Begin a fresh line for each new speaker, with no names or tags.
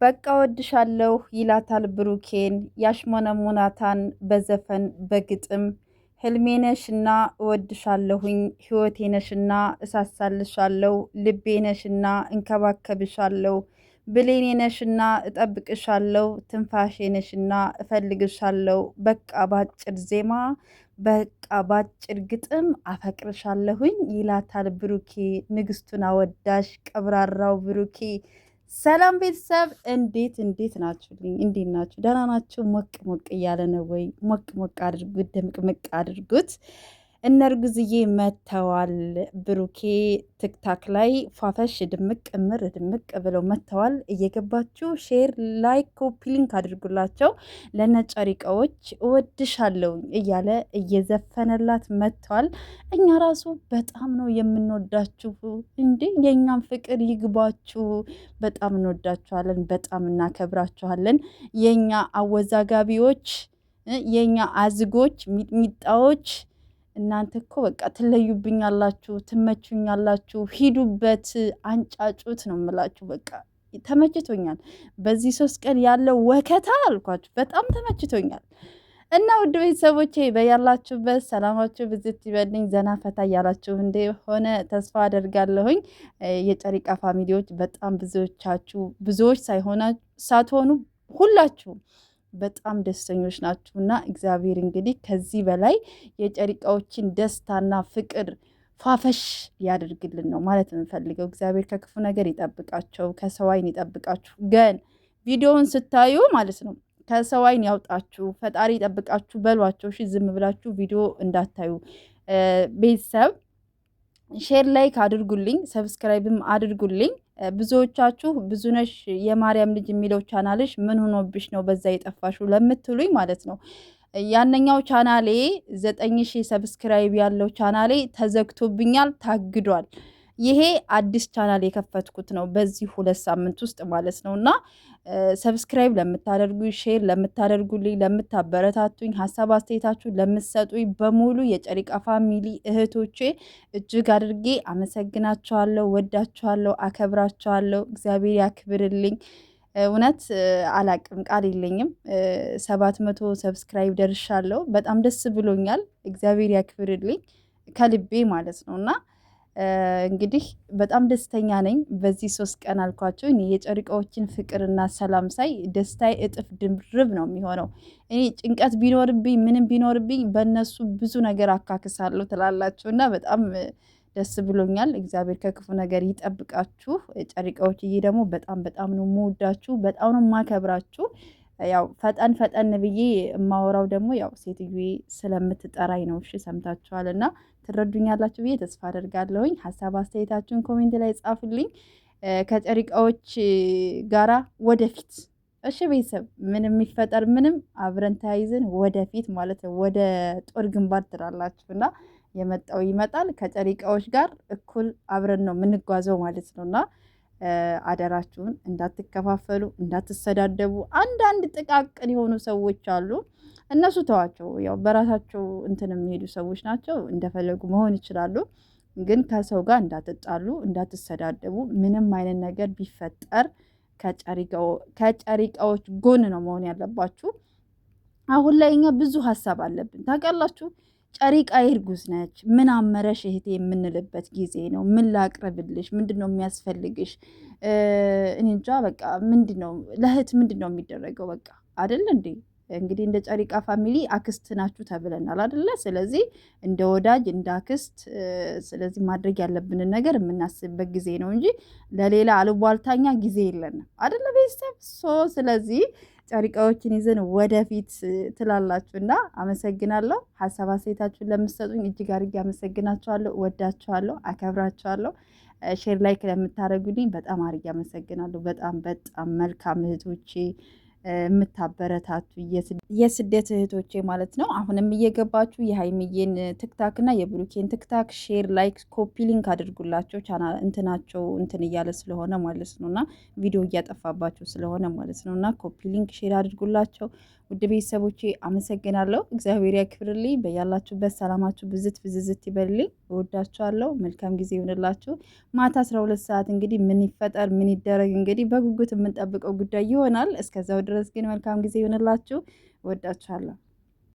በቃ ወድሻለሁ ይላታል ብሩኬን ያሽሞነሙናታን በዘፈን በግጥም ህልሜነሽና እወድሻለሁኝ ህይወቴነሽና እሳሳልሻለሁ ልቤነሽና እንከባከብሻለሁ ብሌኔነሽና እጠብቅሻለሁ ትንፋሼነሽና እፈልግሻለሁ በቃ ባጭር ዜማ በቃ ባጭር ግጥም አፈቅርሻለሁኝ ይላታል ብሩኬ ንግስቱን አወዳሽ ቀብራራው ብሩኬ። ሰላም ቤተሰብ እንዴት ናችሁልኝ? እንዴት ናችሁ? ደህና ናችሁ? ሞቅ ሞቅ እያለ ነው ወይ? ሞቅ ሞቅ አድርጉት፣ ድምቅ አድርጉት። እነርጉዝዬ መተዋል። ብሩኬ ቲክታክ ላይ ፏፈሽ ድምቅ እምር ድምቅ ብለው መተዋል። እየገባችሁ ሼር፣ ላይክ፣ ኮፒ ሊንክ አድርጉላቸው። ለነጨሪቃዎች እወድሻለሁ እያለ እየዘፈነላት መተዋል። እኛ ራሱ በጣም ነው የምንወዳችሁ። እንዴ የእኛም ፍቅር ይግባችሁ። በጣም እንወዳችኋለን፣ በጣም እናከብራችኋለን። የኛ አወዛጋቢዎች፣ የኛ አዝጎች፣ ሚጥሚጣዎች እናንተ እኮ በቃ ትለዩብኛላችሁ፣ ትመቹኛላችሁ። ሂዱበት፣ አንጫጩት ነው የምላችሁ። በቃ ተመችቶኛል። በዚህ 3 ቀን ያለው ወከታ አልኳችሁ፣ በጣም ተመችቶኛል። እና ውድ ቤተሰቦቼ በያላችሁበት ሰላማችሁ ብዝት ይበልኝ። ዘና ፈታ እያላችሁ እንደሆነ ተስፋ አደርጋለሁኝ። የጨሪቃ ፋሚሊዎች በጣም ብዙዎች ሳትሆኑ ሁላችሁም በጣም ደስተኞች ናችሁ እና እግዚአብሔር እንግዲህ ከዚህ በላይ የጨሪቃዎችን ደስታና ፍቅር ፋፈሽ ያደርግልን ነው ማለት የምንፈልገው። እግዚአብሔር ከክፉ ነገር ይጠብቃቸው፣ ከሰው ዓይን ይጠብቃችሁ። ግን ቪዲዮውን ስታዩ ማለት ነው ከሰው ዓይን ያውጣችሁ፣ ፈጣሪ ይጠብቃችሁ በሏቸው። እሺ ዝም ብላችሁ ቪዲዮ እንዳታዩ። ቤተሰብ ሼር ላይክ አድርጉልኝ፣ ሰብስክራይብም አድርጉልኝ። ብዙዎቻችሁ ብዙነሽ የማርያም ልጅ የሚለው ቻናልሽ ምን ሆኖብሽ ነው በዛ የጠፋሽው ለምትሉኝ ማለት ነው። ያነኛው ቻናሌ 9000 ሰብስክራይብ ያለው ቻናሌ ተዘግቶብኛል፣ ታግዷል። ይሄ አዲስ ቻናል የከፈትኩት ነው በዚህ 2 ሳምንት ውስጥ ማለት ነው። እና ሰብስክራይብ ለምታደርጉኝ፣ ሼር ለምታደርጉልኝ፣ ለምታበረታቱኝ፣ ሀሳብ አስተያየታችሁን ለምትሰጡኝ በሙሉ የጨሪቃ ፋሚሊ እህቶቼ እጅግ አድርጌ አመሰግናችኋለሁ፣ ወዳችኋለሁ፣ አከብራችኋለሁ። እግዚአብሔር ያክብርልኝ። እውነት አላቅም፣ ቃል የለኝም። 700 ሰብስክራይብ ደርሻለሁ። በጣም ደስ ብሎኛል። እግዚአብሔር ያክብርልኝ ከልቤ ማለት ነው። እና እንግዲህ በጣም ደስተኛ ነኝ በዚህ 3 ቀን አልኳቸው። እኔ የጨሪቃዎችን ፍቅርና ሰላም ሳይ ደስታዬ እጥፍ ድርብ ነው የሚሆነው። እኔ ጭንቀት ቢኖርብኝ ምንም ቢኖርብኝ በእነሱ ብዙ ነገር አካክሳለሁ ትላላችሁ እና በጣም ደስ ብሎኛል። እግዚአብሔር ከክፉ ነገር ይጠብቃችሁ። ጨሪቃዎች ይሄ ደግሞ በጣም ነው የምወዳችሁ፣ በጣም ነው የማከብራችሁ። ያው ፈጠን ብዬ የማወራው ደግሞ ያው ሴትዬ ስለምትጠራኝ ነው። እሺ ሰምታችኋልና ትረዱኛላችሁ ብዬ ተስፋ አደርጋለሁኝ። ሀሳብ አስተያየታችሁን ኮሜንት ላይ ጻፉልኝ። ከጨሪቃዎች ጋራ ወደፊት እሺ ቤተሰብ ምንም የሚፈጠር ምንም አብረን ተያይዘን ወደፊት ማለት ነው። ወደ ጦር ግንባር ትላላችሁና የመጣው ይመጣል። ከጨሪቃዎች ጋር እኩል አብረን ነው የምንጓዘው ማለት ነውና አደራችሁን እንዳትከፋፈሉ፣ እንዳትሰዳደቡ። አንዳንድ ጥቃቅን የሆኑ ሰዎች አሉ፣ እነሱ ተዋቸው። ያው በራሳቸው እንትን የሚሄዱ ሰዎች ናቸው፣ እንደፈለጉ መሆን ይችላሉ። ግን ከሰው ጋር እንዳትጣሉ፣ እንዳትሰዳደቡ። ምንም አይነት ነገር ቢፈጠር ከጨሪቃዎች ጎን ነው መሆን ያለባችሁ። አሁን ላይ እኛ ብዙ ሀሳብ አለብን ታውቃላችሁ። ጨሪቃ እርጉዝ ነች፣ ምን አመረሽ እህቴ የምንልበት ጊዜ ነው። ምን ላቅርብልሽ? ምንድን ነው የሚያስፈልግሽ? እኔ እንጃ በቃ ምንድን ነው ለእህት ምንድን ነው የሚደረገው? በቃ አይደለ እንዴ? እንግዲህ እንደ ጨሪቃ ፋሚሊ አክስት ናችሁ ተብለናል አይደለ? ስለዚህ እንደ ወዳጅ እንደ አክስት፣ ስለዚህ ማድረግ ያለብንን ነገር የምናስብበት ጊዜ ነው እንጂ ለሌላ አልቧልታኛ ጊዜ የለንም አይደለ ቤተሰብ? ስለዚህ ጨሪቃዎችን ይዘን ወደፊት ትላላችሁ እና አመሰግናለሁ። ሀሳብ አስተያየታችሁን ለምትሰጡኝ እጅግ አድርጌ አመሰግናችኋለሁ። ወዳችኋለሁ፣ አከብራችኋለሁ። ሼር ላይክ ለምታደርጉልኝ በጣም አድርጌ አመሰግናለሁ። በጣም መልካም እህቶቼ የምታበረታቱ የስደት እህቶቼ ማለት ነው። አሁንም እየገባችሁ የሀይሚዬን ትክታክ እና የብሩኬን ትክታክ ሼር፣ ላይክ፣ ኮፒ ሊንክ አድርጉላቸው። ቻናል እንትናቸው እንትን እያለ ስለሆነ ማለት ነው እና ቪዲዮ እያጠፋባቸው ስለሆነ ማለት ነው እና ኮፒ ሊንክ ሼር አድርጉላቸው። ውድ ቤተሰቦቼ አመሰግናለሁ። እግዚአብሔር ያክብርልኝ። በያላችሁበት ሰላማችሁ ብዝት ብዝዝት ይበልልኝ። እወዳችኋለሁ። መልካም ጊዜ ይሆንላችሁ። ማታ 12 ሰዓት እንግዲህ ምን ይፈጠር ምን ይደረግ እንግዲህ በጉጉት የምንጠብቀው ጉዳይ ይሆናል። እስከዛው ድረስ ግን መልካም ጊዜ ይሆንላችሁ። እወዳችኋለሁ።